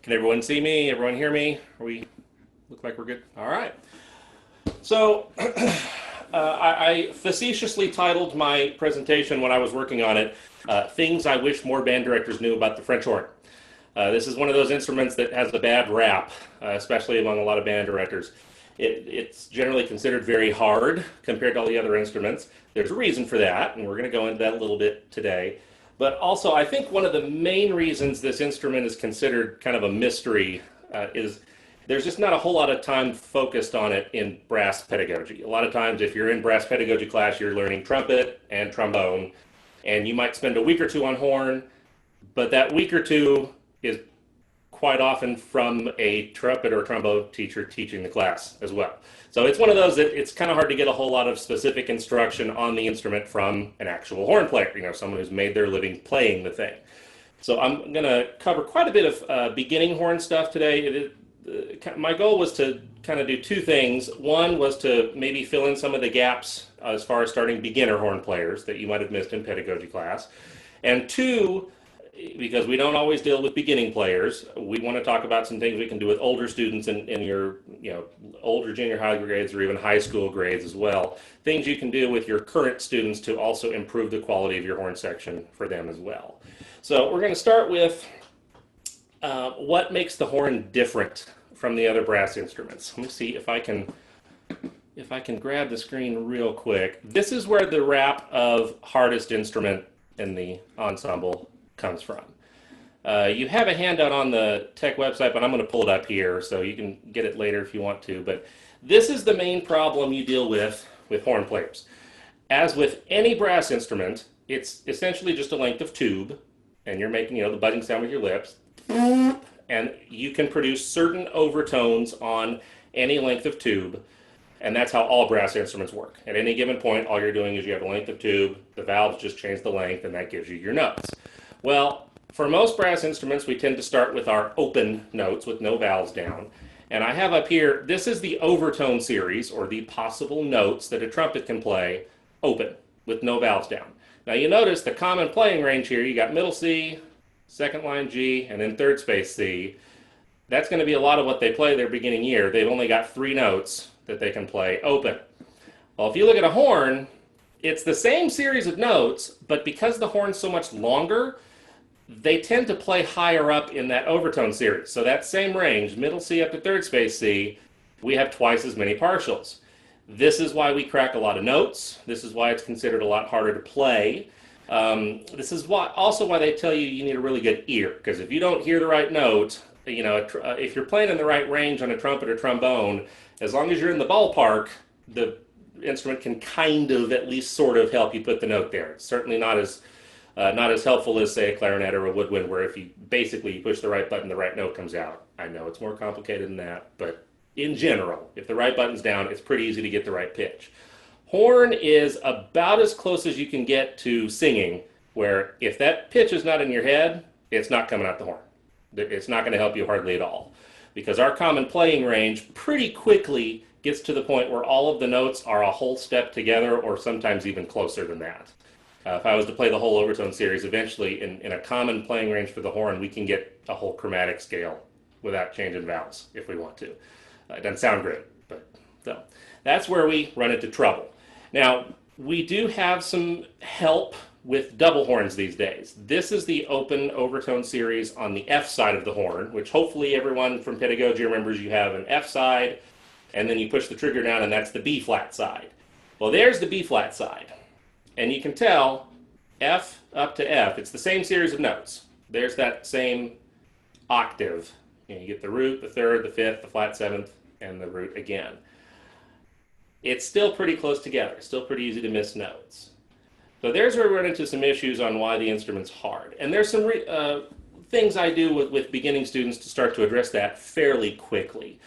Can everyone see me? Everyone hear me? Are we look like we're good? All right. So I facetiously titled my presentation when I was working on it, Things I Wish More Band Directors Knew About the French Horn. This is one of those instruments that has a bad rap, especially among a lot of band directors. It's generally considered very hard compared to all the other instruments. There's a reason for that, and we're going to go into that a little bit today. But also, I think one of the main reasons this instrument is considered kind of a mystery is there's just not a whole lot of time focused on it in brass pedagogy. A lot of times, if you're in brass pedagogy class, you're learning trumpet and trombone, and you might spend a week or two on horn, but that week or two is quite often from a trumpet or trombone teacher teaching the class as well. So it's one of those that it's kind of hard to get a whole lot of specific instruction on the instrument from an actual horn player, someone who's made their living playing the thing. So I'm going to cover quite a bit of beginning horn stuff today. My goal was to kind of do two things. One was to maybe fill in some of the gaps as far as starting beginner horn players that you might have missed in pedagogy class. And two, because we don't always deal with beginning players, we want to talk about some things we can do with older students in your older junior high grades or even high school grades as well. Things you can do with your current students to also improve the quality of your horn section for them as well. So we're going to start with what makes the horn different from the other brass instruments. Let me see if I can grab the screen real quick. This is where the rap of hardest instrument in the ensemble comes from. You have a handout on the tech website, but I'm going to pull it up here so you can get it later if you want to. But this is the main problem you deal with horn players. As with any brass instrument, it's essentially just a length of tube, and you're making the buzzing sound with your lips, and you can produce certain overtones on any length of tube, and that's how all brass instruments work. At any given point, all you're doing is you have a length of tube, the valves just change the length, and that gives you your notes. Well, for most brass instruments, we tend to start with our open notes with no valves down. And I have up here, this is the Overtone series, or the possible notes that a trumpet can play open with no valves down. Now you notice the common playing range here, you got middle C, second line G, and then third space C. That's going to be a lot of what they play their beginning year. They've only got 3 notes that they can play open. Well, if you look at a horn, it's the same series of notes, but because the horn's so much longer, they tend to play higher up in that overtone series. So that same range, middle C up to third space C, we have twice as many partials. This is why we crack a lot of notes. This is why it's considered a lot harder to play. This is also why they tell you need a really good ear, because if you don't hear the right note, if you're playing in the right range on a trumpet or trombone, as long as you're in the ballpark, the instrument can kind of at least sort of help you put the note there. It's certainly not as helpful as, say, a clarinet or a woodwind, where if you push the right button, the right note comes out. I know it's more complicated than that, but in general, if the right button's down, it's pretty easy to get the right pitch. Horn is about as close as you can get to singing, where if that pitch is not in your head, it's not coming out the horn. It's not going to help you hardly at all, because our common playing range pretty quickly gets to the point where all of the notes are a whole step together, or sometimes even closer than that. If I was to play the whole Overtone series, eventually in a common playing range for the horn, we can get a whole chromatic scale without changing valves if we want to. It doesn't sound great, but so that's where we run into trouble. Now, we do have some help with double horns these days. This is the open Overtone series on the F side of the horn, which hopefully everyone from pedagogy remembers. You have an F side, and then you push the trigger down, and that's the B flat side. Well, there's the B flat side. And you can tell F up to F, it's the same series of notes. There's that same octave. You get the root, the third, the fifth, the flat seventh, and the root again. It's still pretty close together. It's still pretty easy to miss notes. So there's where we run into some issues on why the instrument's hard. And there's some things I do with beginning students to start to address that fairly quickly.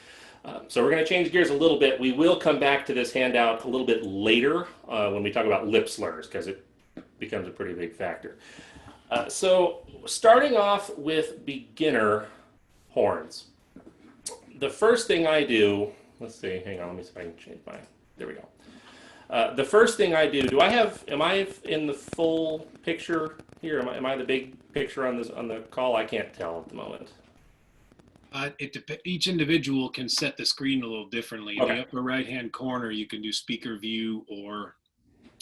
So we're going to change gears a little bit. We will come back to this handout a little bit later when we talk about lip slurs, because it becomes a pretty big factor. So starting off with beginner horns. The first thing I do, let's see, hang on, let me see if I can change there we go. The first thing I do, am I in the full picture here? Am I the big picture on the call? I can't tell at the moment. Each individual can set the screen a little differently. Okay. The upper right-hand corner, you can do speaker view or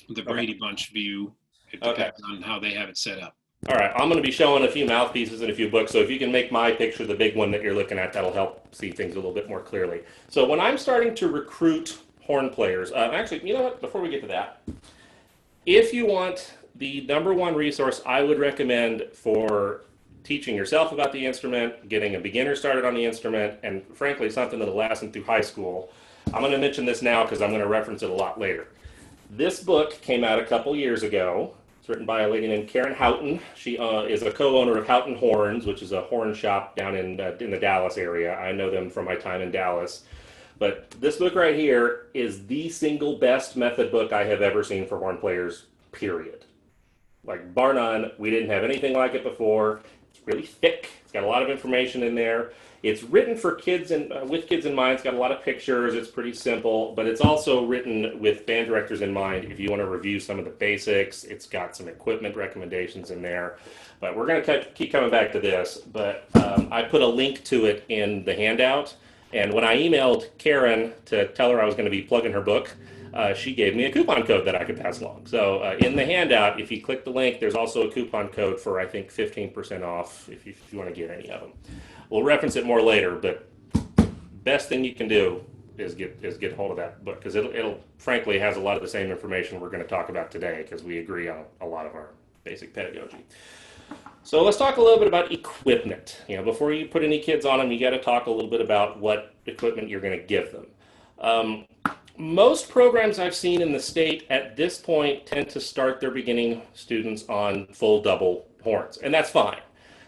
the Okay. Brady Bunch view. It Okay. depends on how they have it set up. All right. I'm going to be showing a few mouthpieces and a few books. So if you can make my picture the big one that you're looking at, that'll help see things a little bit more clearly. So when I'm starting to recruit horn players, actually, you know what? Before we get to that, if you want the number one resource I would recommend for teaching yourself about the instrument, getting a beginner started on the instrument, and frankly, something that'll last them through high school, I'm going to mention this now because I'm going to reference it a lot later. This book came out a couple years ago. It's written by a lady named Karen Houghton. She is a co-owner of Houghton Horns, which is a horn shop down in the Dallas area. I know them from my time in Dallas. But this book right here is the single best method book I have ever seen for horn players, period. Like, bar none. We didn't have anything like it before. It's really thick. It's got a lot of information in there. It's written for kids and with kids in mind. It's got a lot of pictures. It's pretty simple, but it's also written with band directors in mind. If you want to review some of the basics, it's got some equipment recommendations in there. But we're going to keep coming back to this. But I put a link to it in the handout. And when I emailed Karen to tell her I was going to be plugging her book, she gave me a coupon code that I could pass along. So in the handout, if you click the link, there's also a coupon code for, I think, 15% off if you want to get any of them. We'll reference it more later, but best thing you can do is get hold of that book, because it'll frankly has a lot of the same information we're going to talk about today, because we agree on a lot of our basic pedagogy. So let's talk a little bit about equipment. Before you put any kids on them, you got to talk a little bit about what equipment you're going to give them. Most programs I've seen in the state at this point tend to start their beginning students on full double horns, and that's fine.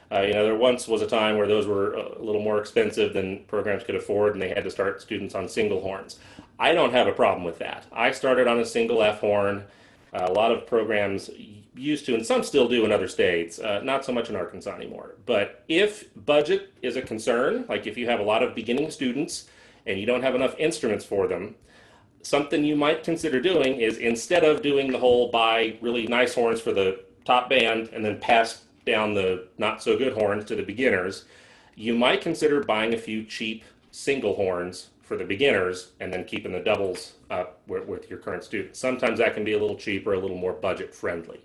There once was a time where those were a little more expensive than programs could afford, and they had to start students on single horns. I don't have a problem with that. I started on a single F horn. A lot of programs used to, and some still do in other states, not so much in Arkansas anymore. But if budget is a concern, like if you have a lot of beginning students and you don't have enough instruments for them, something you might consider doing is, instead of doing the whole buy really nice horns for the top band and then pass down the not so good horns to the beginners, you might consider buying a few cheap single horns for the beginners and then keeping the doubles up with your current students. Sometimes that can be a little cheaper, a little more budget friendly.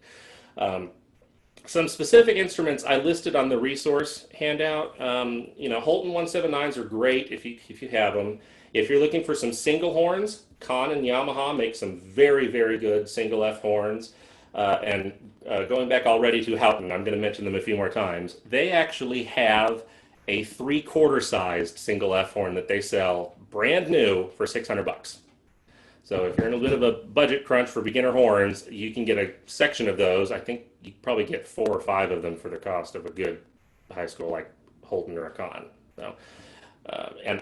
Some specific instruments I listed on the resource handout. Holton 179s are great if you have them. If you're looking for some single horns, Kahn and Yamaha make some very, very good single F horns. Going back already to Houghton, I'm going to mention them a few more times. They actually have a 3/4 sized single F horn that they sell brand new for $600. So if you're in a bit of a budget crunch for beginner horns, you can get a section of those. I think you probably get 4 or 5 of them for the cost of a good high school like Holton or a Kahn. So,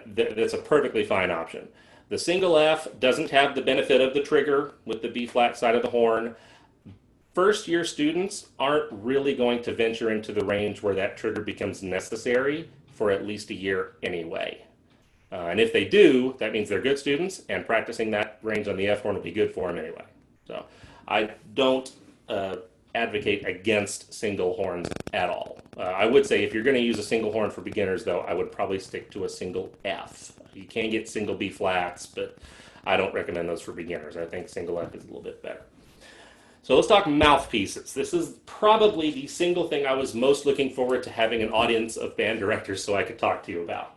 that's a perfectly fine option. The single F doesn't have the benefit of the trigger with the B flat side of the horn. First year students aren't really going to venture into the range where that trigger becomes necessary for at least a year anyway. And if they do, that means they're good students, and practicing that range on the F horn will be good for them anyway. So I don't advocate against single horns at all. I would say if you're going to use a single horn for beginners, though, I would probably stick to a single F. You can get single B flats, but I don't recommend those for beginners. I think single F is a little bit better. So let's talk mouthpieces. This is probably the single thing I was most looking forward to having an audience of band directors so I could talk to you about.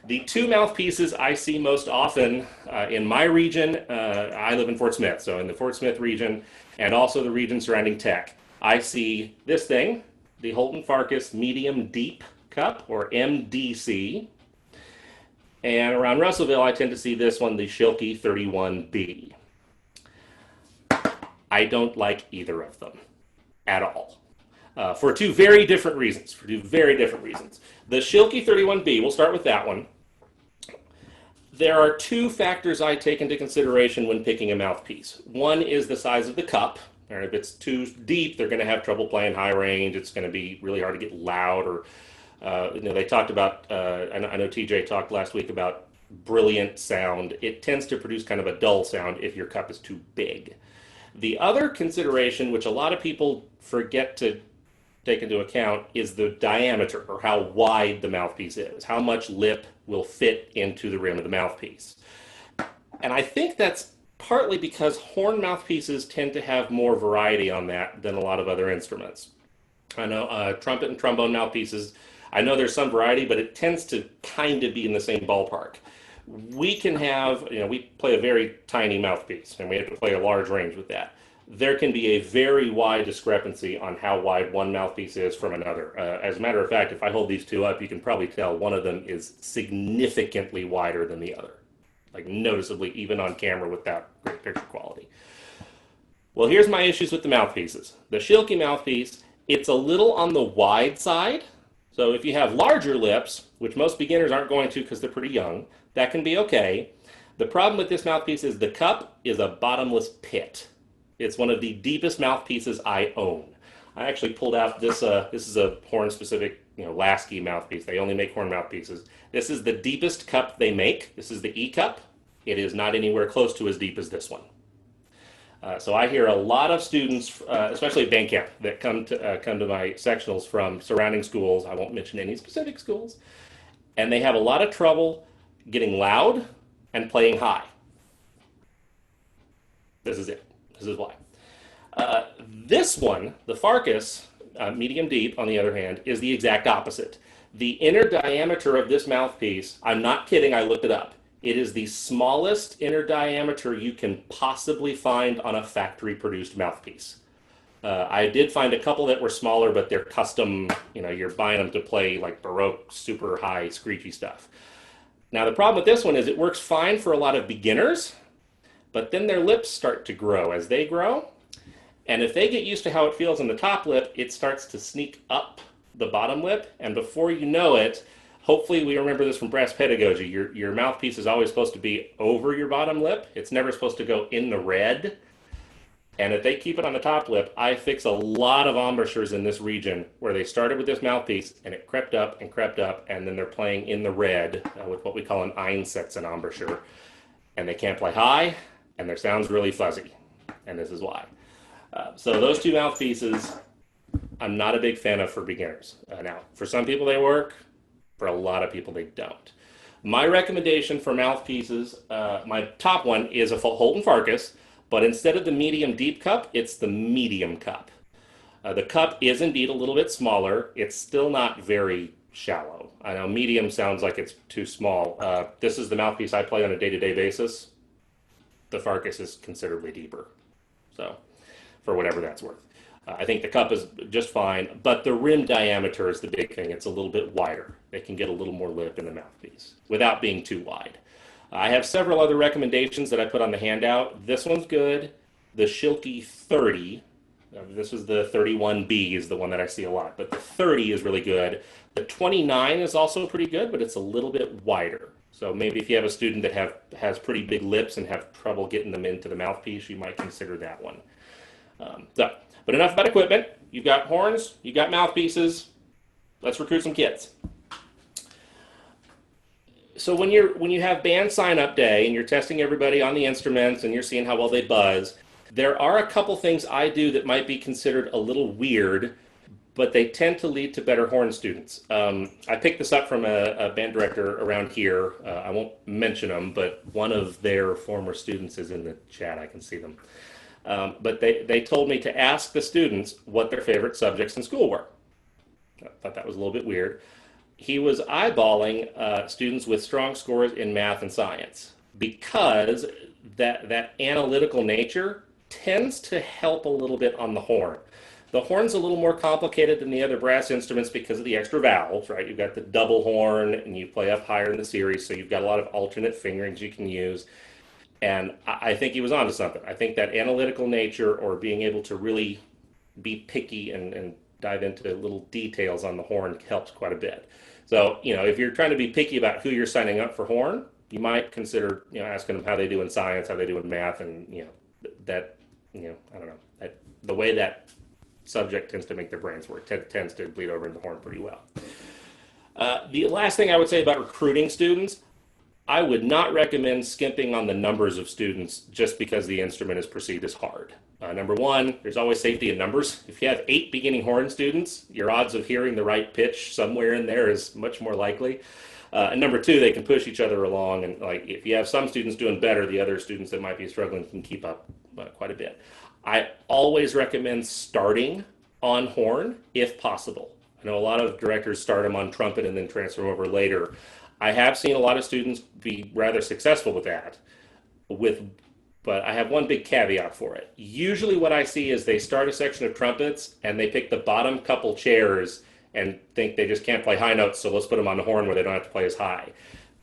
The 2 mouthpieces I see most often in my region, I live in Fort Smith, so in the Fort Smith region, and also the region surrounding Tech, I see this thing, the Holton Farkas Medium Deep Cup, or MDC. And around Russellville, I tend to see this one, the Schilke 31B. I don't like either of them at all, for 2 very different reasons. The Schilke 31B, we'll start with that one. There are 2 factors I take into consideration when picking a mouthpiece. One is the size of the cup. Or if it's too deep, they're going to have trouble playing high range. It's going to be really hard to get loud. Or they talked about, I know TJ talked last week about brilliant sound. It tends to produce kind of a dull sound if your cup is too big. The other consideration, which a lot of people forget to take into account is the diameter, or how wide the mouthpiece is, how much lip will fit into the rim of the mouthpiece. And I think that's partly because horn mouthpieces tend to have more variety on that than a lot of other instruments. I know trumpet and trombone mouthpieces, I know there's some variety, but it tends to kind of be in the same ballpark. We can have, we play a very tiny mouthpiece, and we have to play a large range with that. There can be a very wide discrepancy on how wide one mouthpiece is from another. As a matter of fact, if I hold these two up, you can probably tell one of them is significantly wider than the other, like noticeably, even on camera without great picture quality. Well, here's my issues with the mouthpieces. The Schilke mouthpiece, it's a little on the wide side. So if you have larger lips, which most beginners aren't going to because they're pretty young, that can be okay. The problem with this mouthpiece is the cup is a bottomless pit. It's one of the deepest mouthpieces I own. I actually pulled out this, this is a horn-specific, Lasky mouthpiece. They only make horn mouthpieces. This is the deepest cup they make. This is the E cup. It is not anywhere close to as deep as this one. So I hear a lot of students, especially at band camp, that come to my sectionals from surrounding schools. I won't mention any specific schools. And they have a lot of trouble getting loud and playing high. This is it. This is why. This one, the Farkas, medium deep, on the other hand, is the exact opposite. The inner diameter of this mouthpiece, I'm not kidding, I looked it up. It is the smallest inner diameter you can possibly find on a factory-produced mouthpiece. I did find a couple that were smaller, but they're custom, you're buying them to play like Baroque, super high, screechy stuff. Now, the problem with this one is it works fine for a lot of beginners, but then their lips start to grow as they grow. And if they get used to how it feels on the top lip, it starts to sneak up the bottom lip. And before you know it, hopefully we remember this from brass pedagogy, your mouthpiece is always supposed to be over your bottom lip. It's never supposed to go in the red. And if they keep it on the top lip, I fix a lot of embouchures in this region where they started with this mouthpiece and it crept up, and then they're playing in the red with what we call an Einsätzen embouchure. And they can't play high, and their sound's really fuzzy. And this is why. So those two mouthpieces, I'm not a big fan of for beginners. Now, for some people they work. For a lot of people, they don't. My recommendation for mouthpieces, my top one is a Holton Farkas, but instead of the medium deep cup, it's the medium cup. The cup is indeed a little bit smaller. It's still not very shallow. I know medium sounds like it's too small. This is the mouthpiece I play on a day-to-day basis. The Farkas is considerably deeper, so for whatever that's worth. I think the cup is just fine, but the rim diameter is the big thing. It's a little bit wider. They can get a little more lip in the mouthpiece without being too wide. I have several other recommendations that I put on the handout. This one's good. The Schilke 30, this is the 31B is the one that I see a lot, but the 30 is really good. The 29 is also pretty good, but it's a little bit wider. So maybe if you have a student that has pretty big lips and have trouble getting them into the mouthpiece, you might consider that one. But enough about equipment. You've got horns, you've got mouthpieces. Let's recruit some kids. So when you have band sign-up day and you're testing everybody on the instruments and you're seeing how well they buzz, there are a couple things I do that might be considered a little weird, but they tend to lead to better horn students. I picked this up from a band director around here. I won't mention them, but one of their former students is in the chat. I can see them. But they told me to ask the students what their favorite subjects in school were. I thought that was a little bit weird. He was eyeballing students with strong scores in math and science because that analytical nature tends to help a little bit on the horn. The horn's a little more complicated than the other brass instruments because of the extra valves, right? You've got the double horn and you play up higher in the series, so you've got a lot of alternate fingerings you can use. And I think he was onto something. I think that analytical nature or being able to really be picky and dive into little details on the horn helps quite a bit. So, if you're trying to be picky about who you're signing up for horn, you might consider, asking them how they do in science, how they do in math, and, I don't know, the way that subject tends to make their brains work tends to bleed over into horn pretty well. The last thing I would say about recruiting students, I would not recommend skimping on the numbers of students just because the instrument is perceived as hard. Number one, there's always safety in numbers. If you have 8 beginning horn students, your odds of hearing the right pitch somewhere in there is much more likely. And number two, they can push each other along, and like if you have some students doing better, the other students that might be struggling can keep up quite a bit. I always recommend starting on horn if possible. I know a lot of directors start them on trumpet and then transfer over later. I have seen a lot of students be rather successful with that, but I have one big caveat for it. Usually what I see is they start a section of trumpets and they pick the bottom couple chairs and think they just can't play high notes, so let's put them on the horn where they don't have to play as high.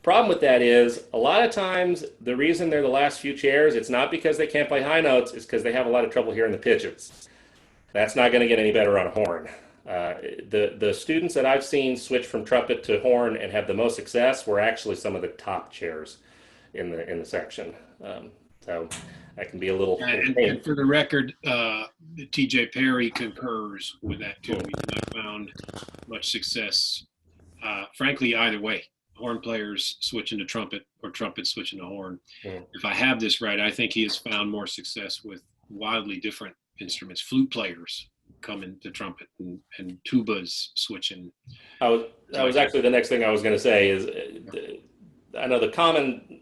Problem with that is, a lot of times, the reason they're the last few chairs, it's not because they can't play high notes, it's because they have a lot of trouble hearing the pitches. That's not going to get any better on a horn. The students that I've seen switch from trumpet to horn and have the most success were actually some of the top chairs in the section. So that can be a little. And for the record, TJ Perry concurs with that too. He's not found much success, frankly, either way. Horn players switching to trumpet or trumpet switching to horn. If I have this right, I think he has found more success with wildly different instruments. Flute players coming to trumpet and tubas switching. That was actually the next thing I was going to say is I know the common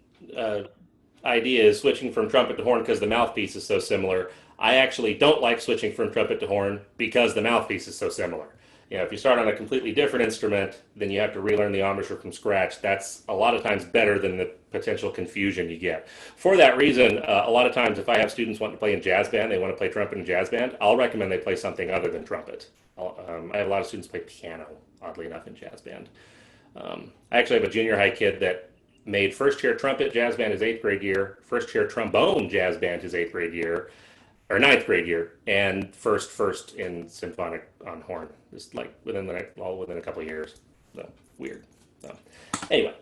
idea is switching from trumpet to horn because the mouthpiece is so similar. I actually don't like switching from trumpet to horn because the mouthpiece is so similar. You know, if you start on a completely different instrument, then you have to relearn the embouchure from scratch. That's a lot of times better than the potential confusion you get. For that reason, a lot of times if I have students wanting to play in jazz band, they want to play trumpet in jazz band, I'll recommend they play something other than trumpet. I have a lot of students play piano, oddly enough, in jazz band. I actually have a junior high kid that made first chair trumpet jazz band his 8th grade year, first chair trombone jazz band his 8th grade year, or 9th grade year, and first in symphonic on horn, just like within a couple of years. So weird. So anyway,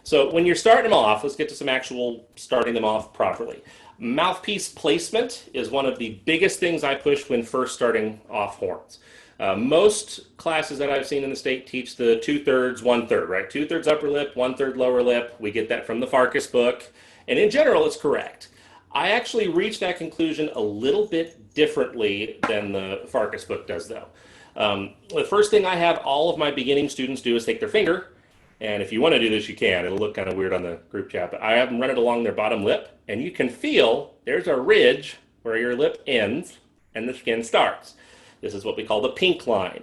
so when you're starting them off, let's get to some actual starting them off properly. Mouthpiece placement is one of the biggest things I push when first starting off horns. Most classes that I've seen in the state teach the 2/3, 1/3, right? 2/3 upper lip, 1/3 lower lip. We get that from the Farkas book, and in general, it's correct. I actually reached that conclusion a little bit differently than the Farkas book does, though. The first thing I have all of my beginning students do is take their finger, and if you want to do this, you can. It'll look kind of weird on the group chat, but I have them run it along their bottom lip, and you can feel there's a ridge where your lip ends and the skin starts. This is what we call the pink line.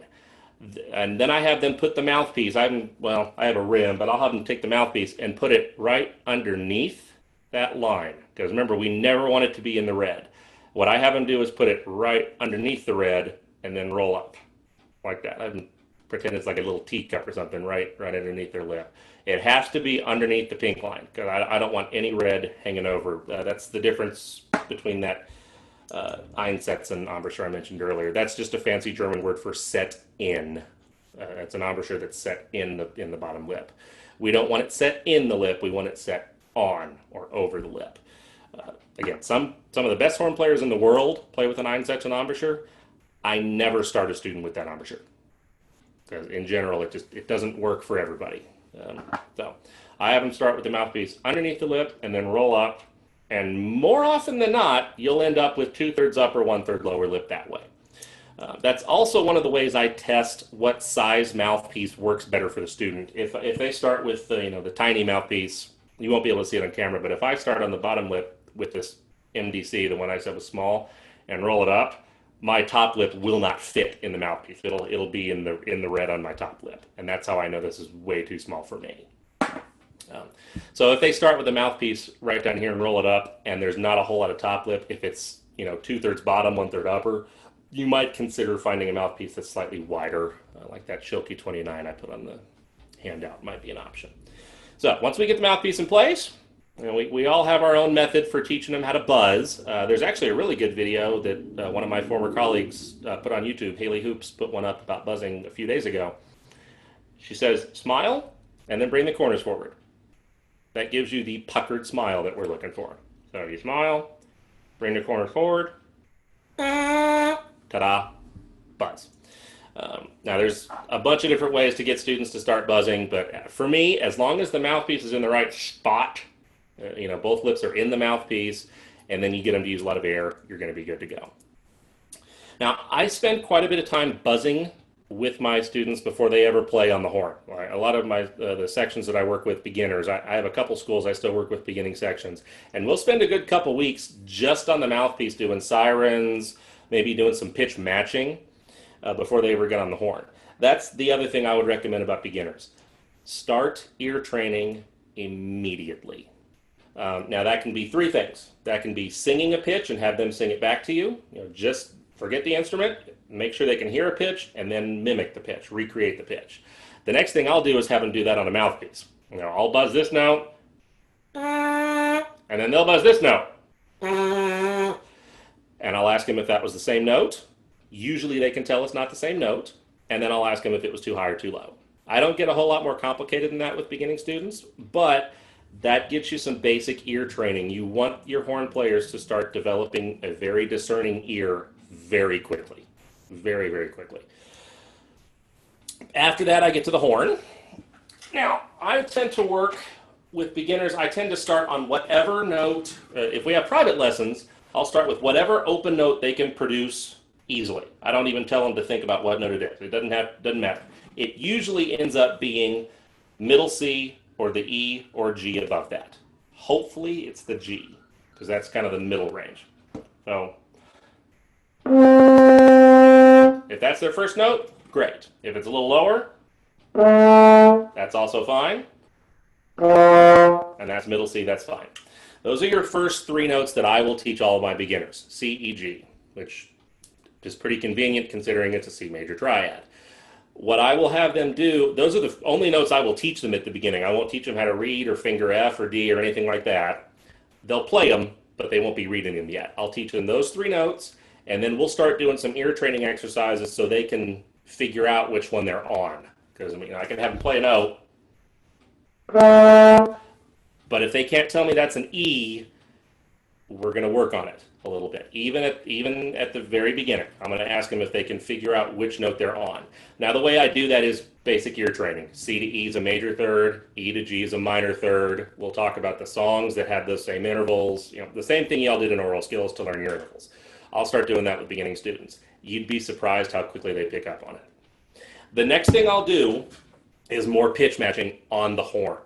And then I have them put the mouthpiece, I have a rim, but I'll have them take the mouthpiece and put it right underneath that line. Because remember, we never want it to be in the red. What I have them do is put it right underneath the red and then roll up like that. I pretend it's like a little teacup or something right underneath their lip. It has to be underneath the pink line because I don't want any red hanging over. That's the difference between that Einsätze and embouchure I mentioned earlier. That's just a fancy German word for set in. It's an embouchure that's set in the bottom lip. We don't want it set in the lip. We want it set on or over the lip. Again, some of the best horn players in the world play with an Einsätze and embouchure. I never start a student with that embouchure because in general it doesn't work for everybody. So I have them start with the mouthpiece underneath the lip and then roll up. And more often than not, you'll end up with 2/3 upper, 1/3 lower lip that way. That's also one of the ways I test what size mouthpiece works better for the student. If they start with the tiny mouthpiece, you won't be able to see it on camera. But if I start on the bottom lip with this MDC, the one I said was small, and roll it up, my top lip will not fit in the mouthpiece. It'll be in the red on my top lip, and that's how I know this is way too small for me. So if they start with the mouthpiece right down here and roll it up, and there's not a whole lot of top lip, if it's 2/3 bottom, 1/3 upper, you might consider finding a mouthpiece that's slightly wider, like that Schilke 29 I put on the handout might be an option. So once we get the mouthpiece in place, we all have our own method for teaching them how to buzz. There's actually a really good video that one of my former colleagues put on YouTube. Haley Hoops put one up about buzzing a few days ago. She says, smile, and then bring the corners forward. That gives you the puckered smile that we're looking for. So you smile, bring the corners forward, ta-da, buzz. Now, there's a bunch of different ways to get students to start buzzing, but for me, as long as the mouthpiece is in the right spot, both lips are in the mouthpiece, and then you get them to use a lot of air, you're going to be good to go. Now, I spend quite a bit of time buzzing with my students before they ever play on the horn. Right? A lot of the sections that I work with beginners, I have a couple schools I still work with beginning sections, and we'll spend a good couple weeks just on the mouthpiece doing sirens, maybe doing some pitch matching before they ever get on the horn. That's the other thing I would recommend about beginners. Start ear training immediately. Now that can be three things. That can be singing a pitch and have them sing it back to you. Just forget the instrument, make sure they can hear a pitch, and then mimic the pitch, recreate the pitch. The next thing I'll do is have them do that on a mouthpiece. I'll buzz this note, and then they'll buzz this note. And I'll ask them if that was the same note. Usually they can tell it's not the same note, and then I'll ask them if it was too high or too low. I don't get a whole lot more complicated than that with beginning students, but that gets you some basic ear training. You want your horn players to start developing a very discerning ear very quickly. Very, very quickly. After that, I get to the horn. Now, I tend to work with beginners. I tend to start on whatever note. If we have private lessons, I'll start with whatever open note they can produce easily. I don't even tell them to think about what note it is. It doesn't matter. It usually ends up being middle C or the E or G above that. Hopefully it's the G, because that's kind of the middle range. So if that's their first note, great. If it's a little lower, that's also fine. And that's middle C, that's fine. Those are your first three notes that I will teach all of my beginners, C, E, G, which is pretty convenient considering it's a C major triad. What I will have them do, those are the only notes I will teach them at the beginning. I won't teach them how to read or finger F or D or anything like that. They'll play them, but they won't be reading them yet. I'll teach them those three notes, and then we'll start doing some ear training exercises so they can figure out which one they're on. Because I can have them play a note, but if they can't tell me that's an E, we're going to work on it a little bit. Even at the very beginning, I'm going to ask them if they can figure out which note they're on. Now, the way I do that is basic ear training. C to E is a major third, E to G is a minor third. We'll talk about the songs that have those same intervals. The same thing y'all did in oral skills to learn your intervals. I'll start doing that with beginning students. You'd be surprised how quickly they pick up on it. The next thing I'll do is more pitch matching on the horn.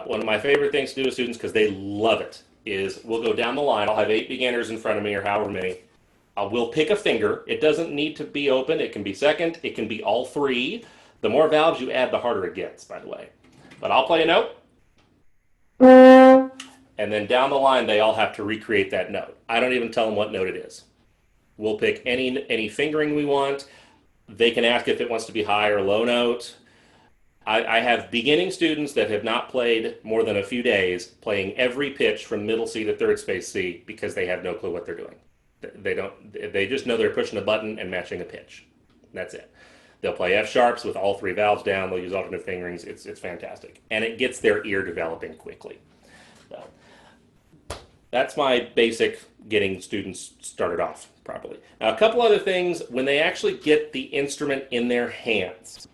One of my favorite things to do with students, because they love it, is we'll go down the line. I'll have 8 beginners in front of me or however many. We'll pick a finger. It doesn't need to be open. It can be second. It can be all three. The more valves you add, the harder it gets, by the way. But I'll play a note. And then down the line, they all have to recreate that note. I don't even tell them what note it is. We'll pick any fingering we want. They can ask if it wants to be high or low note. I have beginning students that have not played more than a few days playing every pitch from middle C to third space C because they have no clue what they're doing. They just know they're pushing a button and matching a pitch. That's it. They'll play F sharps with all 3 valves down. They'll use alternate fingerings. It's fantastic. And it gets their ear developing quickly. So that's my basic getting students started off properly. Now, a couple other things when they actually get the instrument in their hands.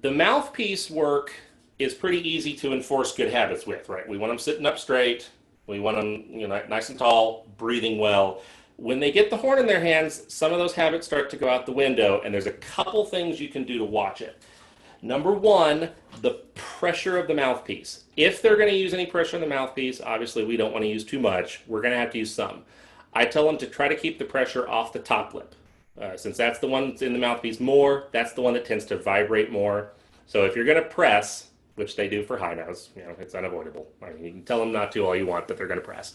The mouthpiece work is pretty easy to enforce good habits with, right? We want them sitting up straight. We want them, nice and tall, breathing well. When they get the horn in their hands, some of those habits start to go out the window, and there's a couple things you can do to watch it. Number one, the pressure of the mouthpiece. If they're going to use any pressure in the mouthpiece, obviously we don't want to use too much. We're going to have to use some. I tell them to try to keep the pressure off the top lip. Since that's the one that's in the mouthpiece more, that's the one that tends to vibrate more. So if you're going to press, which they do for high notes, it's unavoidable. You can tell them not to all you want, but they're going to press.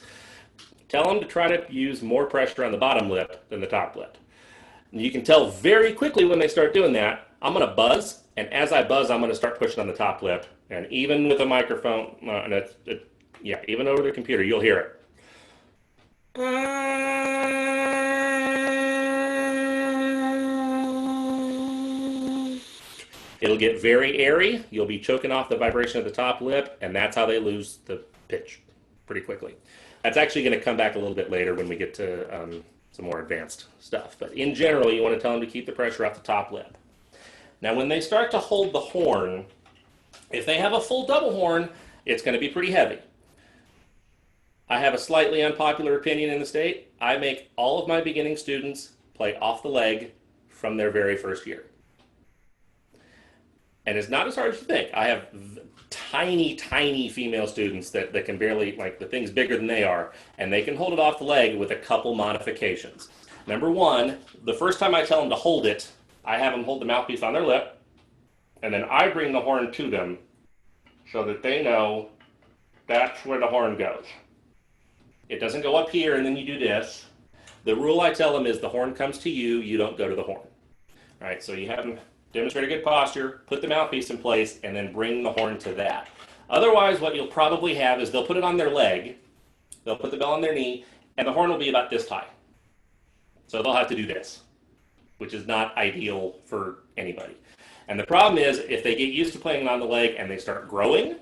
Tell them to try to use more pressure on the bottom lip than the top lip. And you can tell very quickly when they start doing that. I'm going to buzz, and as I buzz, I'm going to start pushing on the top lip. And even with a microphone, even over the computer, you'll hear it. It'll get very airy. You'll be choking off the vibration of the top lip, and that's how they lose the pitch pretty quickly. That's actually going to come back a little bit later when we get to some more advanced stuff. But in general, you want to tell them to keep the pressure off the top lip. Now, when they start to hold the horn, if they have a full double horn, it's going to be pretty heavy. I have a slightly unpopular opinion in the state. I make all of my beginning students play off the leg from their very first year. And it's not as hard as you think. I have tiny, tiny female students that can barely, like, the thing's bigger than they are, and they can hold it off the leg with a couple modifications. Number one, the first time I tell them to hold it, I have them hold the mouthpiece on their lip, and then I bring the horn to them so that they know that's where the horn goes. It doesn't go up here and then you do this. The rule I tell them is the horn comes to you, you don't go to the horn. All right, so you have them demonstrate a good posture, put the mouthpiece in place, and then bring the horn to that. Otherwise, what you'll probably have is they'll put it on their leg, they'll put the bell on their knee, and the horn will be about this high. So they'll have to do this, which is not ideal for anybody. And the problem is, if they get used to playing on the leg and they start growing,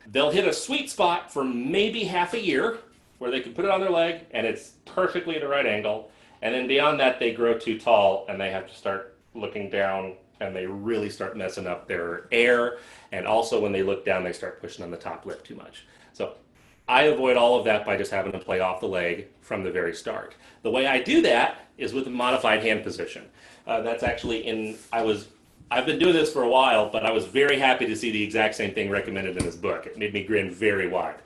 they'll hit a sweet spot for maybe half a year where they can put it on their leg and it's perfectly at the right angle. And then beyond that, they grow too tall and they have to start looking down and they really start messing up their air. And also when they look down, they start pushing on the top lip too much. So I avoid all of that by just having them play off the leg from the very start. The way I do that is with a modified hand position. That's actually I've been doing this for a while, but I was very happy to see the exact same thing recommended in this book. It made me grin very wide.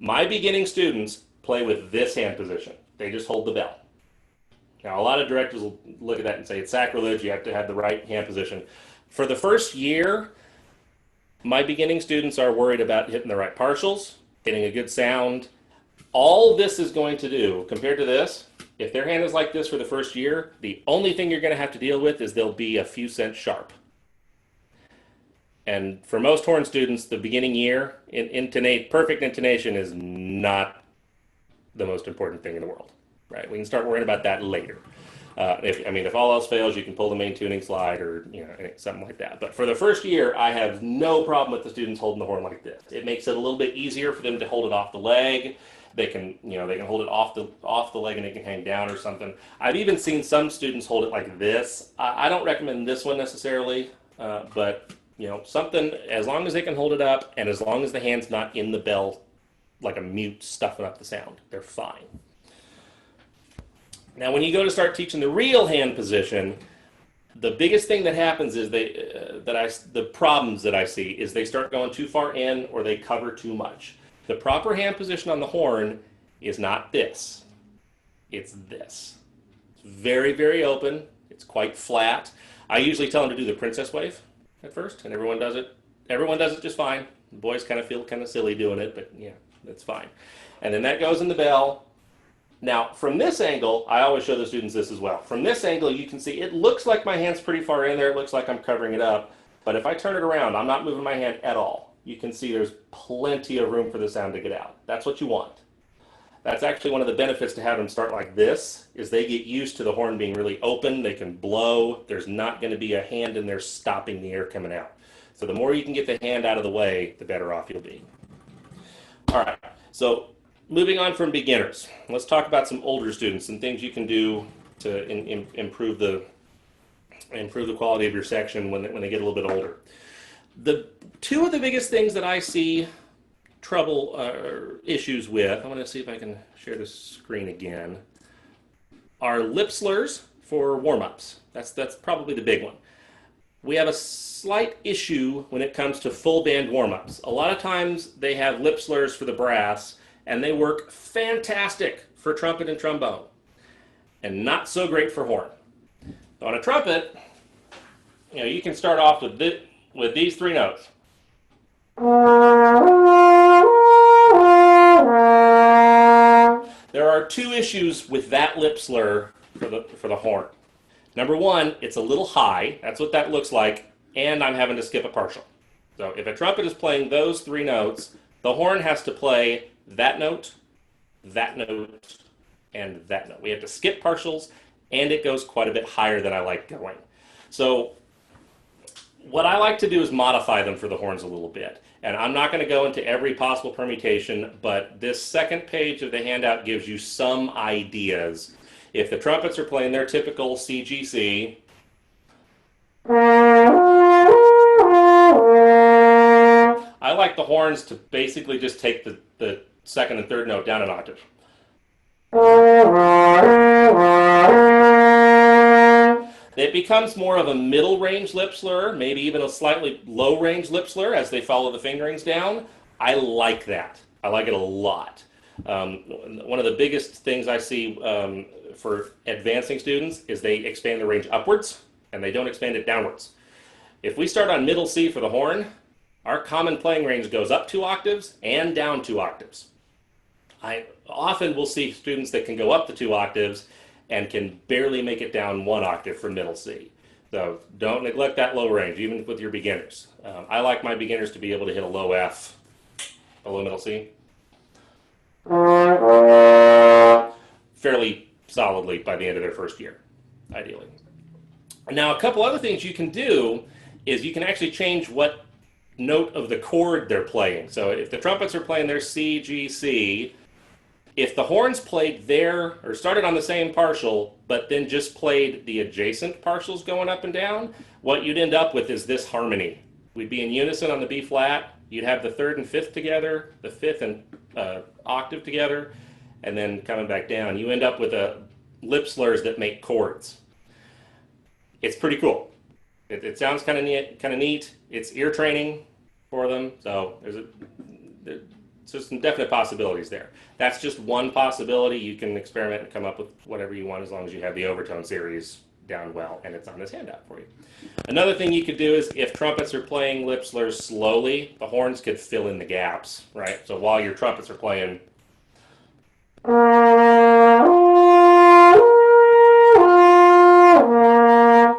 My beginning students play with this hand position. They just hold the bell. Now, a lot of directors will look at that and say it's sacrilege, you have to have the right hand position. For the first year, my beginning students are worried about hitting the right partials, getting a good sound. All this is going to do, compared to this, if their hand is like this for the first year, the only thing you're going to have to deal with is they'll be a few cents sharp. And for most horn students, the beginning year, perfect intonation is not the most important thing in the world, right? We can start worrying about that later. If all else fails, you can pull the main tuning slide or something like that. But for the first year, I have no problem with the students holding the horn like this. It makes it a little bit easier for them to hold it off the leg. They can hold it off the leg and it can hang down or something. I've even seen some students hold it like this. I don't recommend this one necessarily, but something, as long as they can hold it up and as long as the hand's not in the bell like a mute stuffing up the sound, they're fine. Now, when you go to start teaching the real hand position, the biggest thing that happens is the problems that I see is they start going too far in or they cover too much. The proper hand position on the horn is not this. It's this. It's very, very open. It's quite flat. I usually tell them to do the princess wave at first, and everyone does it. Everyone does it just fine. The boys kind of feel kind of silly doing it, but yeah, that's fine. And then that goes in the bell. Now, from this angle, I always show the students this as well. From this angle, you can see it looks like my hand's pretty far in there. It looks like I'm covering it up. But if I turn it around, I'm not moving my hand at all. You can see there's plenty of room for the sound to get out. That's what you want. That's actually one of the benefits to have them start like this, is they get used to the horn being really open. They can blow. There's not going to be a hand in there stopping the air coming out. So the more you can get the hand out of the way, the better off you'll be. All right, so moving on from beginners, let's talk about some older students and things you can do to improve the quality of your section when they get a little bit older. Two of the biggest things that I see issues with, I'm going to see if I can share the screen again, are lip slurs for warm-ups. That's probably the big one. We have a slight issue when it comes to full band warm-ups. A lot of times they have lip slurs for the brass, and they work fantastic for trumpet and trombone, and not so great for horn. On a trumpet, you can start off with these three notes. There are two issues with that lip slur for the horn. Number one, it's a little high. That's what that looks like, and I'm having to skip a partial. So if a trumpet is playing those three notes, the horn has to play that note, and that note. We have to skip partials, and it goes quite a bit higher than I like going. So what I like to do is modify them for the horns a little bit. And I'm not going to go into every possible permutation, but this second page of the handout gives you some ideas. If the trumpets are playing their typical CGC, I like the horns to basically just take the second and third note down an octave. It becomes more of a middle range lip slur, maybe even a slightly low range lip slur as they follow the fingerings down. I like that. I like it a lot. One of the biggest things I see for advancing students is they expand the range upwards and they don't expand it downwards. If we start on middle C for the horn, our common playing range goes up 2 octaves and down 2 octaves. I often will see students that can go up to 2 octaves and can barely make it down 1 octave from middle C. So don't neglect that low range, even with your beginners. I like my beginners to be able to hit a low F, a low middle C, fairly solidly by the end of their first year, ideally. Now, a couple other things you can do is you can actually change what note of the chord they're playing. So if the trumpets are playing their C, G, C, if the horns played there or started on the same partial, but then just played the adjacent partials going up and down, what you'd end up with is this harmony. We'd be in unison on the B flat. You'd have the third and fifth together, the fifth and octave together, and then coming back down. You end up with lip slurs that make chords. It's pretty cool. It sounds kind of neat. It's ear training for them, so there's some definite possibilities there. That's just one possibility. You can experiment and come up with whatever you want as long as you have the Overtone series down well, and it's on this handout for you. Another thing you could do is if trumpets are playing lip slurs slowly, the horns could fill in the gaps, right? So while your trumpets are playing,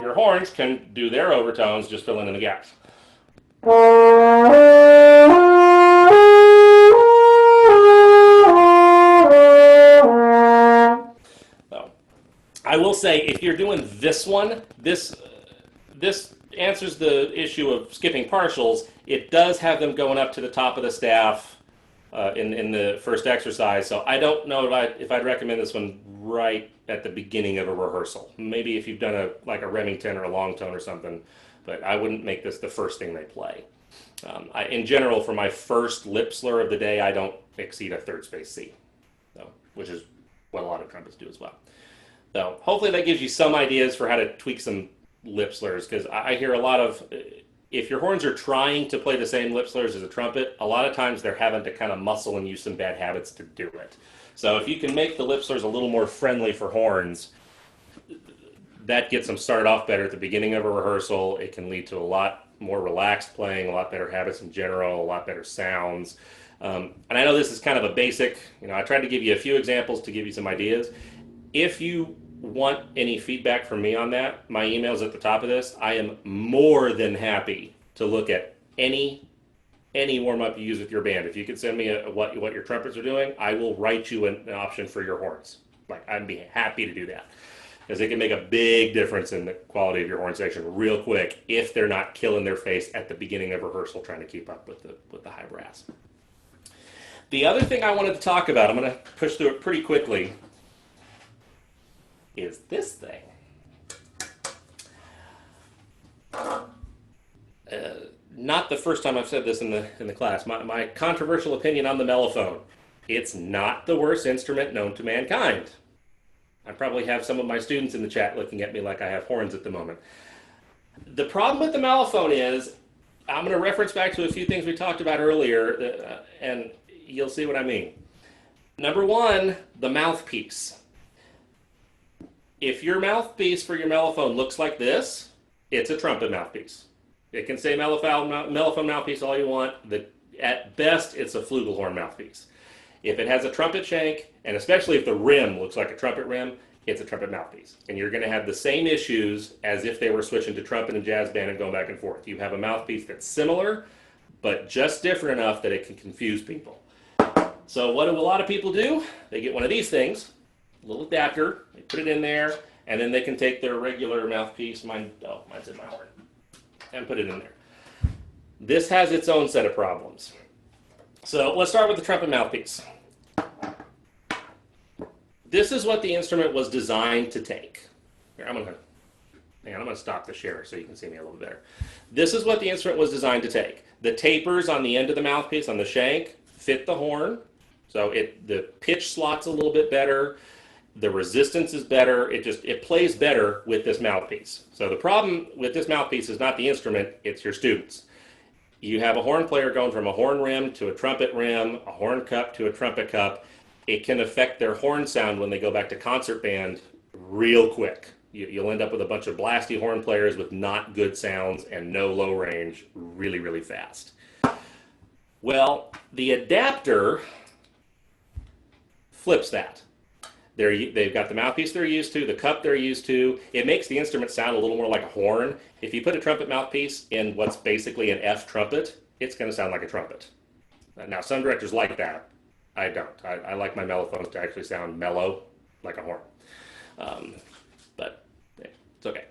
your horns can do their overtones, just filling in the gaps. I will say, if you're doing this one, this answers the issue of skipping partials. It does have them going up to the top of the staff in the first exercise. So I don't know if I'd recommend this one right at the beginning of a rehearsal. Maybe if you've done a Remington or a long tone or something, but I wouldn't make this the first thing they play. In general, for my first lip slur of the day, I don't exceed a third space C, which is what a lot of trumpets do as well. So hopefully that gives you some ideas for how to tweak some lip slurs, because I hear a lot of, if your horns are trying to play the same lip slurs as a trumpet, a lot of times they're having to kind of muscle and use some bad habits to do it. So if you can make the lip slurs a little more friendly for horns, that gets them started off better at the beginning of a rehearsal. It can lead to a lot more relaxed playing, a lot better habits in general, a lot better sounds. And I know this is kind of a basic, I tried to give you a few examples to give you some ideas. If you want any feedback from me on that, my email's at the top of this. I am more than happy to look at any warm-up you use with your band. If you could send me what your trumpets are doing, I will write you an option for your horns. I'd be happy to do that, because it can make a big difference in the quality of your horn section real quick if they're not killing their face at the beginning of rehearsal trying to keep up with the high brass. The other thing I wanted to talk about, I'm going to push through it pretty quickly, is this thing. Not the first time I've said this in the class. My controversial opinion on the mellophone. It's not the worst instrument known to mankind. I probably have some of my students in the chat looking at me like I have horns at the moment. The problem with the mellophone is, I'm going to reference back to a few things we talked about earlier, and you'll see what I mean. Number one, the mouthpiece. If your mouthpiece for your mellophone looks like this, it's a trumpet mouthpiece. It can say mellophone mouthpiece all you want. At best, it's a flugelhorn mouthpiece. If it has a trumpet shank, and especially if the rim looks like a trumpet rim, it's a trumpet mouthpiece. And you're going to have the same issues as if they were switching to trumpet and jazz band and going back and forth. You have a mouthpiece that's similar, but just different enough that it can confuse people. So what do a lot of people do? They get one of these things, a little adapter, they put it in there, and then they can take their regular mouthpiece, mine's in my horn, and put it in there. This has its own set of problems. So let's start with the trumpet mouthpiece. This is what the instrument was designed to take. Here, I'm gonna stop the share so you can see me a little better. This is what the instrument was designed to take. The tapers on the end of the mouthpiece, on the shank, fit the horn. So the pitch slot's a little bit better. The resistance is better. It plays better with this mouthpiece. So the problem with this mouthpiece is not the instrument, it's your students. You have a horn player going from a horn rim to a trumpet rim, a horn cup to a trumpet cup. It can affect their horn sound when they go back to concert band real quick. You'll end up with a bunch of blasty horn players with not good sounds and no low range really, really fast. Well, the adapter flips that. They've got the mouthpiece they're used to, the cup they're used to. It makes the instrument sound a little more like a horn. If you put a trumpet mouthpiece in what's basically an F trumpet, it's going to sound like a trumpet. Now, some directors like that. I don't. I like my mellophones to actually sound mellow, like a horn. But it's okay.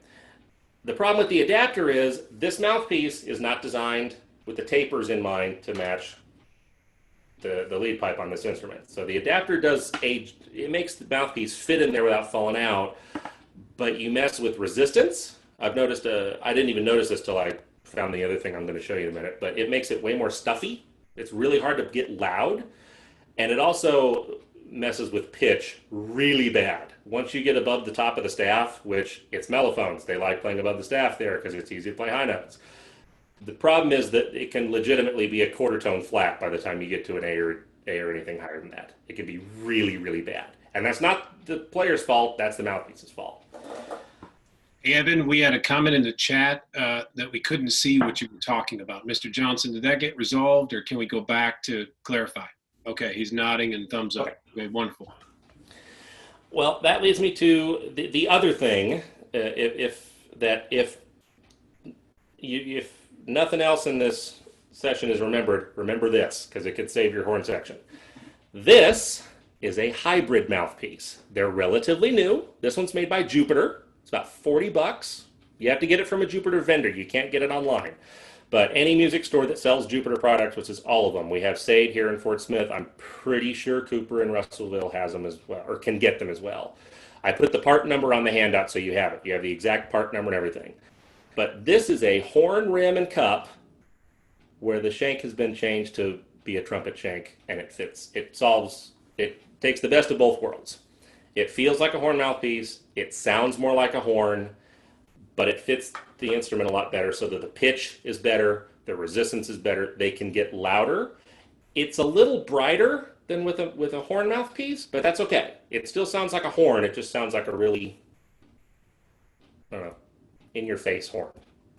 The problem with the adapter is this mouthpiece is not designed with the tapers in mind to match the lead pipe on this instrument. So the adapter it makes the mouthpiece fit in there without falling out, but you mess with resistance. I've noticed, I didn't even notice this till I found the other thing I'm going to show you in a minute, but it makes it way more stuffy. It's really hard to get loud, and it also messes with pitch really bad. Once you get above the top of the staff, which it's mellophones, they like playing above the staff there because it's easy to play high notes. The problem is that it can legitimately be a quarter tone flat by the time you get to an A or anything higher than that. It can be really, really bad. And that's not the player's fault, that's the mouthpiece's fault. Hey, Evan, we had a comment in the chat that we couldn't see what you were talking about. Mr. Johnson, did that get resolved, or can we go back to clarify? Okay, he's nodding and thumbs up. Okay, wonderful. Well, that leads me to the other thing. If nothing else in this session is remembered, remember this, because it could save your horn section. This is a hybrid mouthpiece. They're relatively new. This one's made by Jupiter. It's about $40. You have to get it from a Jupiter vendor. You can't get it online. But any music store that sells Jupiter products, which is all of them, we have Sade here in Fort Smith. I'm pretty sure Cooper in Russellville has them as well, or can get them as well. I put the part number on the handout so you have it. You have the exact part number and everything. But this is a horn rim and cup where the shank has been changed to be a trumpet shank, and it fits. It takes the best of both worlds. It feels like a horn mouthpiece. It sounds more like a horn, but it fits the instrument a lot better so that the pitch is better, the resistance is better, they can get louder. It's a little brighter than with a horn mouthpiece, but that's okay. It still sounds like a horn, it just sounds like a really, I don't know, in-your-face horn.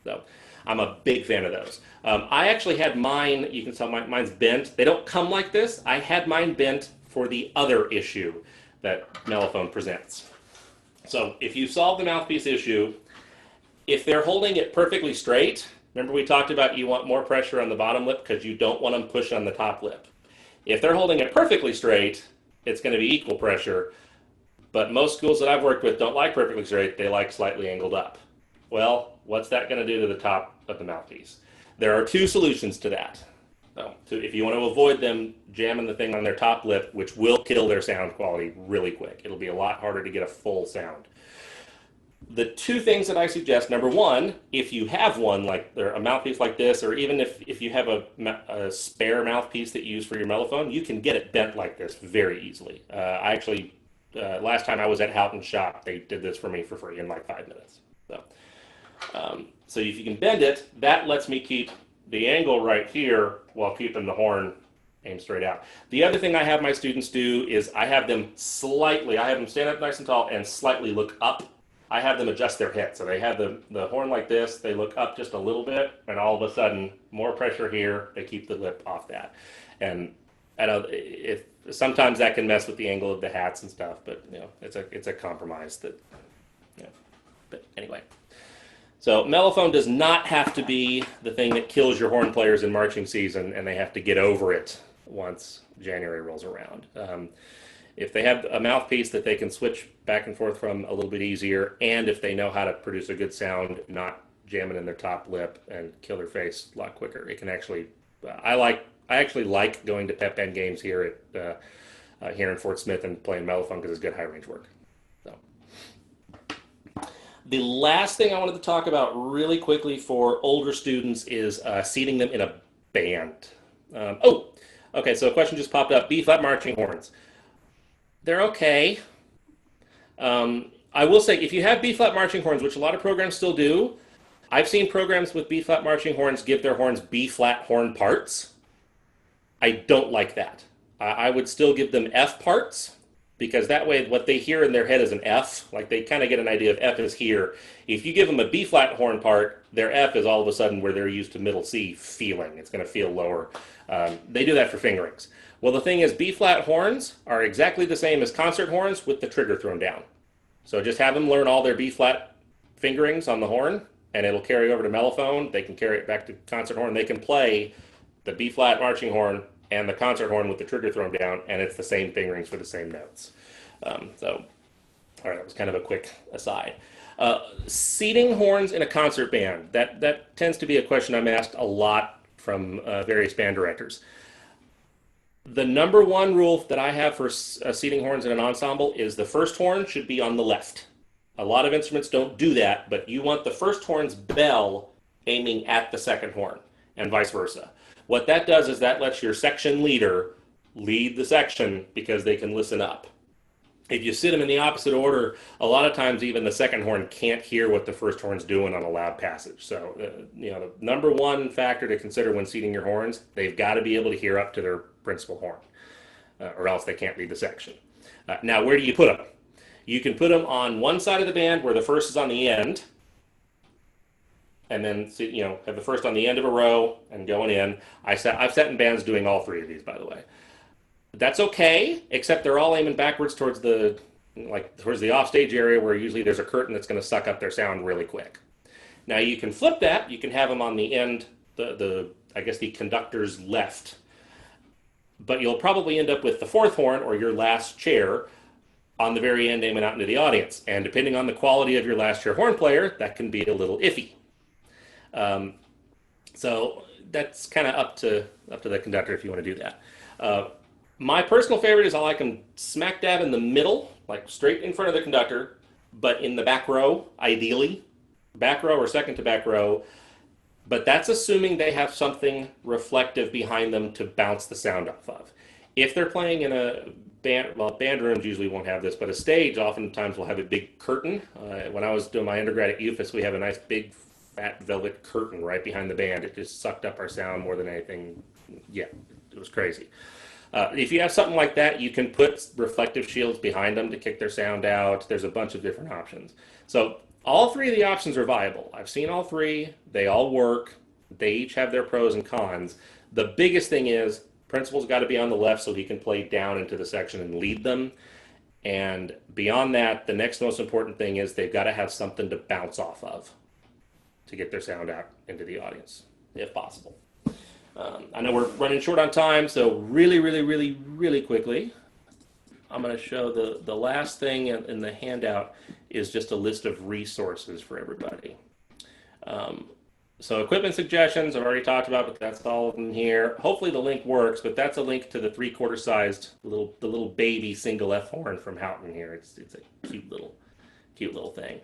So I'm a big fan of those. I actually had mine, you can tell mine's bent. They don't come like this. I had mine bent for the other issue that Mellophone presents. So if you solve the mouthpiece issue, if they're holding it perfectly straight, remember we talked about you want more pressure on the bottom lip because you don't want them push on the top lip. If they're holding it perfectly straight, it's going to be equal pressure, but most schools that I've worked with don't like perfectly straight, they like slightly angled up. Well, what's that going to do to the top of the mouthpiece? There are two solutions to that. So if you want to avoid them jamming the thing on their top lip, which will kill their sound quality really quick. It'll be a lot harder to get a full sound. The two things that I suggest, number one, if you have one, like a mouthpiece like this, or even if you have a spare mouthpiece that you use for your mellophone, you can get it bent like this very easily. I actually, last time I was at Houghton's shop, they did this for me for free in like 5 minutes. So if you can bend it, that lets me keep the angle right here while keeping the horn aimed straight out. The other thing I have my students do is I have them stand up nice and tall and slightly look up. I have them adjust their head. So they have the horn like this, they look up just a little bit, and all of a sudden, more pressure here, they keep the lip off that. And I know sometimes that can mess with the angle of the hats and stuff, but it's a compromise that, but anyway. So mellophone does not have to be the thing that kills your horn players in marching season, and they have to get over it once January rolls around. If they have a mouthpiece that they can switch back and forth from a little bit easier, and if they know how to produce a good sound, not jamming in their top lip and kill their face a lot quicker, it can actually. I actually like going to pep band games here at here in Fort Smith and playing mellophone because it's good high range work. So. The last thing I wanted to talk about really quickly for older students is seating them in a band. Okay, so a question just popped up. B-flat marching horns. They're okay. I will say, if you have B-flat marching horns, which a lot of programs still do, I've seen programs with B-flat marching horns give their horns B-flat horn parts. I don't like that. I would still give them F parts, because that way what they hear in their head is an F. Like, they kind of get an idea of F is here. If you give them a B-flat horn part, their F is all of a sudden where they're used to middle C feeling. It's going to feel lower. They do that for fingerings. Well, the thing is, B-flat horns are exactly the same as concert horns with the trigger thrown down. So just have them learn all their B-flat fingerings on the horn, and it'll carry over to mellophone. They can carry it back to concert horn. They can play the B-flat marching horn and the concert horn with the trigger thrown down, and it's the same fingerings for the same notes. All right, that was kind of a quick aside. Seating horns in a concert band, that tends to be a question I'm asked a lot from various band directors. The number one rule that I have for seating horns in an ensemble is the first horn should be on the left. A lot of instruments don't do that, but you want the first horn's bell aiming at the second horn, and vice versa. What that does is that lets your section leader lead the section because they can listen up. If you sit them in the opposite order, a lot of times even the second horn can't hear what the first horn's doing on a loud passage. So, the number one factor to consider when seating your horns, they've got to be able to hear up to their principal horn, or else they can't lead the section. Now, where do you put them? You can put them on one side of the band where the first is on the end, and then have the first on the end of a row and going in. I've sat in bands doing all three of these, by the way. That's okay, except they're all aiming backwards towards the offstage area where usually there's a curtain that's going to suck up their sound really quick. Now you can flip that. You can have them on the end, the conductor's left. But you'll probably end up with the fourth horn or your last chair on the very end aiming out into the audience. And depending on the quality of your last chair horn player, that can be a little iffy. So that's kind of up to the conductor if you want to do that. My personal favorite is I like them smack dab in the middle, like straight in front of the conductor, but in the back row, ideally. Back row or second to back row. But that's assuming they have something reflective behind them to bounce the sound off of. If they're playing in a band, band rooms usually won't have this, but a stage oftentimes will have a big curtain. When I was doing my undergrad at UFAS, we have a nice big fat velvet curtain right behind the band. It just sucked up our sound more than anything. Yeah, it was crazy. If you have something like that, you can put reflective shields behind them to kick their sound out. There's a bunch of different options. So all three of the options are viable. I've seen all three. They all work. They each have their pros and cons. The biggest thing is principal's got to be on the left so he can play down into the section and lead them. And beyond that, the next most important thing is they've got to have something to bounce off of to get their sound out into the audience, if possible. I know we're running short on time, so really, really, really, really quickly, I'm going to show the last thing in the handout is just a list of resources for everybody. So equipment suggestions I've already talked about, but that's all of them here. Hopefully the link works, but that's a link to the 3/4 sized the little baby single F horn from Houghton here. It's a cute little thing.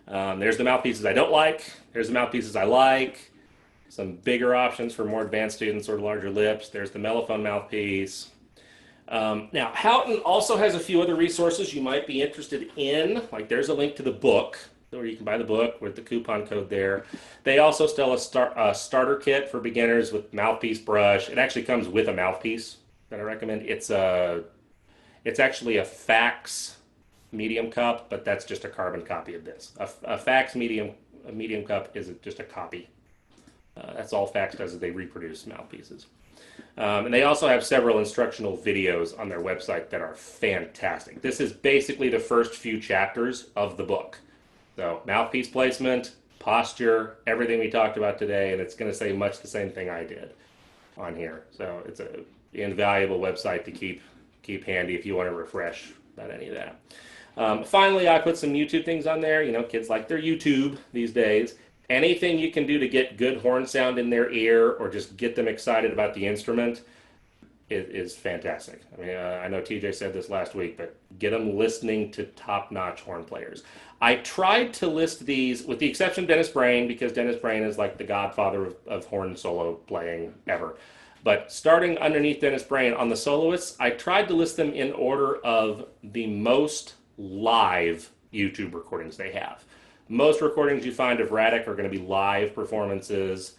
There's the mouthpieces I don't like. There's the mouthpieces I like. Some bigger options for more advanced students or larger lips. There's the mellophone mouthpiece. Now, Houghton also has a few other resources you might be interested in. Like there's a link to the book, where you can buy the book with the coupon code there. They also sell a starter kit for beginners with mouthpiece brush. It actually comes with a mouthpiece that I recommend. It's actually a fax medium cup, but that's just a carbon copy of this. A fax medium cup is just a copy. That's all fax does is they reproduce mouthpieces. And they also have several instructional videos on their website that are fantastic. This is basically the first few chapters of the book. So mouthpiece placement, posture, everything we talked about today, and it's going to say much the same thing I did on here. So it's an invaluable website to keep handy if you want to refresh about any of that. Finally, I put some YouTube things on there. You know, kids like their YouTube these days. Anything you can do to get good horn sound in their ear or just get them excited about the instrument, is fantastic. I mean, I know TJ said this last week, but get them listening to top-notch horn players. I tried to list these, with the exception of Dennis Brain, because Dennis Brain is like the godfather of horn solo playing ever. But starting underneath Dennis Brain, on the soloists, I tried to list them in order of the most live YouTube recordings they have. Most recordings you find of Radic are going to be live performances.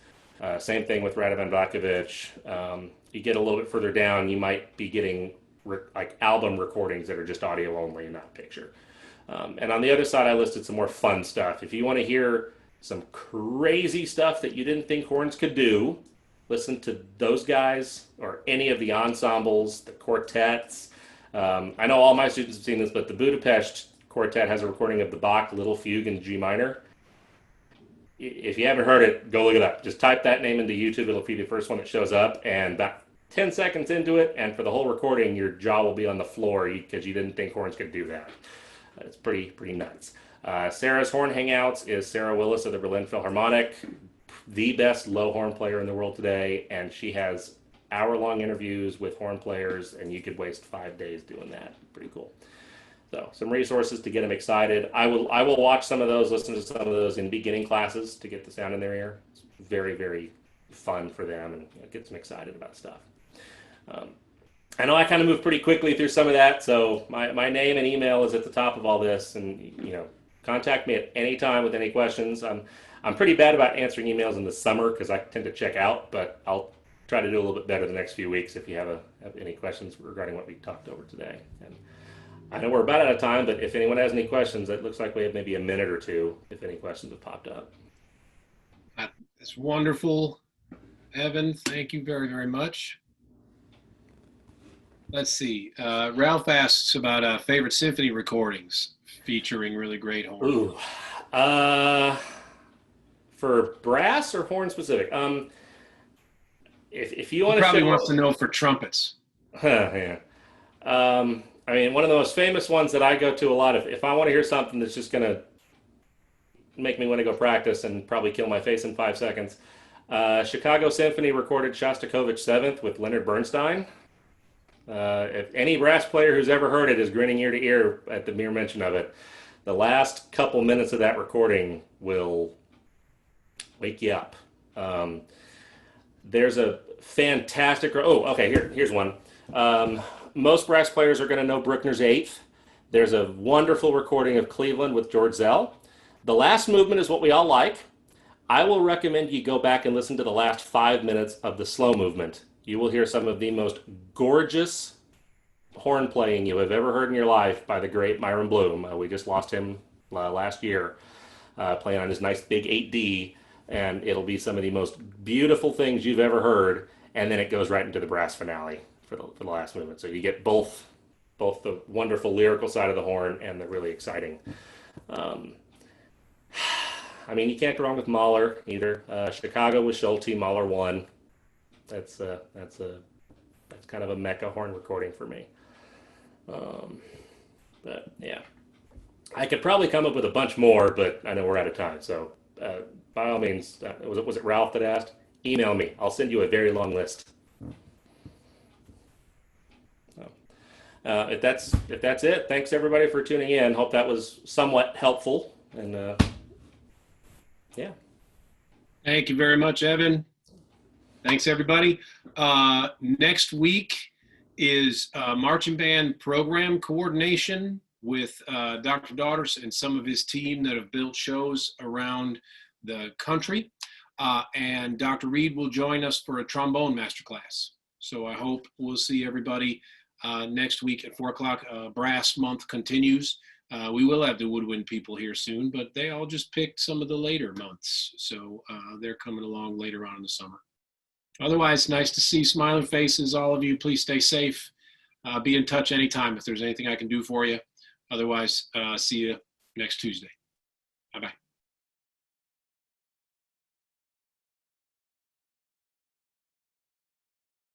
Same thing with Radovan Vakovic. You get a little bit further down, you might be getting like album recordings that are just audio only and not picture. And on the other side, I listed some more fun stuff. If you want to hear some crazy stuff that you didn't think horns could do, listen to those guys or any of the ensembles, the quartets. I know all my students have seen this, but the Budapest Quartet has a recording of the Bach Little Fugue in G minor. If you haven't heard it, go look it up. Just type that name into YouTube. It'll be the first one that shows up. And about 10 seconds into it, and for the whole recording, your jaw will be on the floor because you didn't think horns could do that. It's pretty nuts. Sarah's Horn Hangouts is Sarah Willis of the Berlin Philharmonic, the best low horn player in the world today, and she has hour-long interviews with horn players, and you could waste 5 days doing that. Pretty cool. So some resources to get them excited. I will watch some of those, listen to some of those in beginning classes to get the sound in their ear. It's very, very fun for them, and it gets them excited about stuff. I know I kind of moved pretty quickly through some of that, so my name and email is at the top of all this, and contact me at any time with any questions. I'm pretty bad about answering emails in the summer because I tend to check out, but I'll try to do a little bit better the next few weeks if you have any questions regarding what we talked over today. And I know we're about out of time, but if anyone has any questions, it looks like we have maybe a minute or two if any questions have popped up. That's wonderful, Evan. Thank you very, very much. Let's see. Ralph asks about favorite symphony recordings featuring really great horn. Ooh. For brass or horn specific? If you want to, probably wants to know for trumpets. Yeah. I mean, one of the most famous ones that I go to a lot, if I want to hear something that's just going to make me want to go practice and probably kill my face in 5 seconds, Chicago Symphony recorded Shostakovich 7th with Leonard Bernstein. If any brass player who's ever heard it is grinning ear to ear at the mere mention of it. The last couple minutes of that recording will wake you up. There's a fantastic... here's one. Most brass players are going to know Bruckner's 8th. There's a wonderful recording of Cleveland with George Zell. The last movement is what we all like. I will recommend you go back and listen to the last 5 minutes of the slow movement. You will hear some of the most gorgeous horn playing you have ever heard in your life by the great Myron Bloom. We just lost him last year, playing on his nice big 8D, and it'll be some of the most beautiful things you've ever heard, and then it goes right into the brass finale for the last movement. So you get both the wonderful lyrical side of the horn and the really exciting. I mean, you can't go wrong with Mahler either. Chicago with Schulte, Mahler 1. That's kind of a mecca horn recording for me. But yeah, I could probably come up with a bunch more, but I know we're out of time. So by all means, was it Ralph that asked? Email me. I'll send you a very long list. If that's it, thanks everybody for tuning in. Hope that was somewhat helpful. And yeah. Thank you very much, Evan. Thanks, everybody. Next week is marching band program coordination with Dr. Daughters and some of his team that have built shows around the country. And Dr. Reed will join us for a trombone masterclass. So I hope we'll see everybody next week at 4 o'clock. Brass month continues. We will have the woodwind people here soon, but they all just picked some of the later months. So they're coming along later on in the summer. Otherwise, nice to see smiling faces, all of you. Please stay safe. Be in touch anytime if there's anything I can do for you. Otherwise, see you next Tuesday. Bye-bye.